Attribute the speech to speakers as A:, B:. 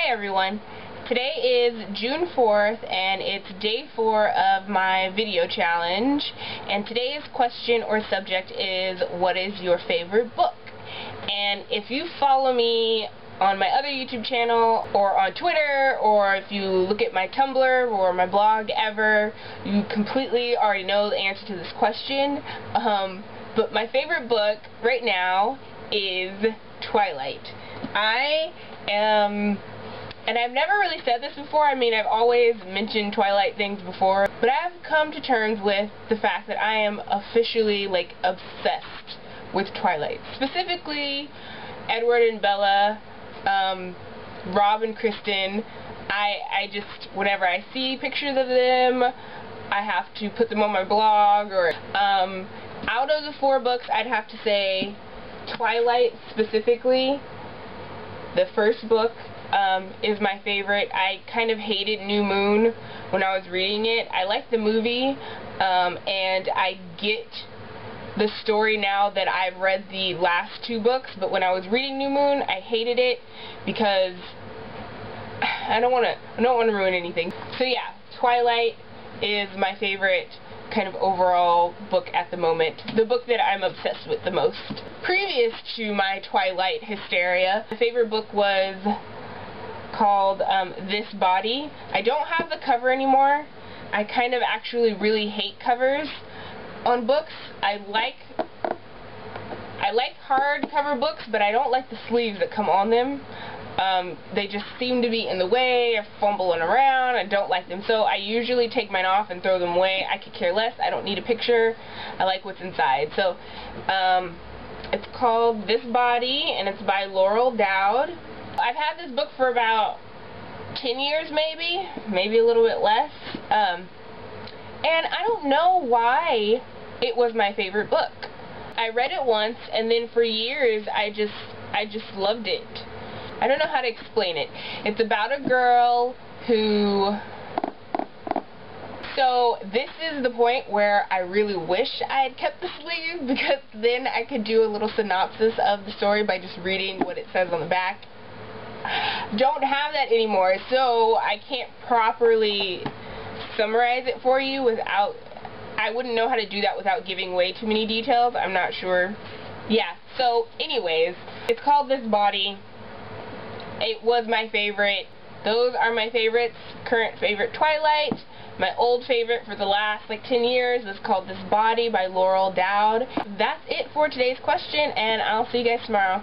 A: Hey everyone, today is June 4th and it's day 4 of my video challenge, and today's question or subject is, what is your favorite book? And if you follow me on my other YouTube channel or on Twitter, or if you look at my Tumblr or my blog ever, you completely already know the answer to this question. But my favorite book right now is Twilight. And I've never really said this before. I mean, I've always mentioned Twilight things before, but I've come to terms with the fact that I am officially, like, obsessed with Twilight. Specifically, Edward and Bella, Rob and Kristen. I just, whenever I see pictures of them, I have to put them on my blog, or, out of the 4 books, I'd have to say Twilight specifically, the first book, is my favorite. I kind of hated New Moon when I was reading it. I like the movie, and I get the story now that I've read the last 2 books, but when I was reading New Moon, I hated it because I don't want to ruin anything. So yeah, Twilight is my favorite kind of overall book at the moment. The book that I'm obsessed with the most. Previous to my Twilight hysteria, my favorite book was called This Body. I don't have the cover anymore. I kind of actually really hate covers on books. I like hardcover books, but I don't like the sleeves that come on them. They just seem to be in the way, or fumbling around. I don't like them, so I usually take mine off and throw them away. I could care less. I don't need a picture. I like what's inside. So it's called This Body, and it's by Laurel Dowd. I've had this book for about 10 years, maybe a little bit less, and I don't know why it was my favorite book. I read it once, and then for years I just loved it. I don't know how to explain it. It's about a girl who... So this is the point where I really wish I had kept the sleeve, because then I could do a little synopsis of the story by just reading what it says on the back. Don't have that anymore, so I can't properly summarize it for you without... I wouldn't know how to do that without giving way too many details. I'm not sure. Yeah, so anyways, it's called This Body. It was my favorite. Those are my favorites. Current favorite, Twilight. My old favorite for the last, like, 10 years was called This Body by Laurel Dowd. That's it for today's question, and I'll see you guys tomorrow.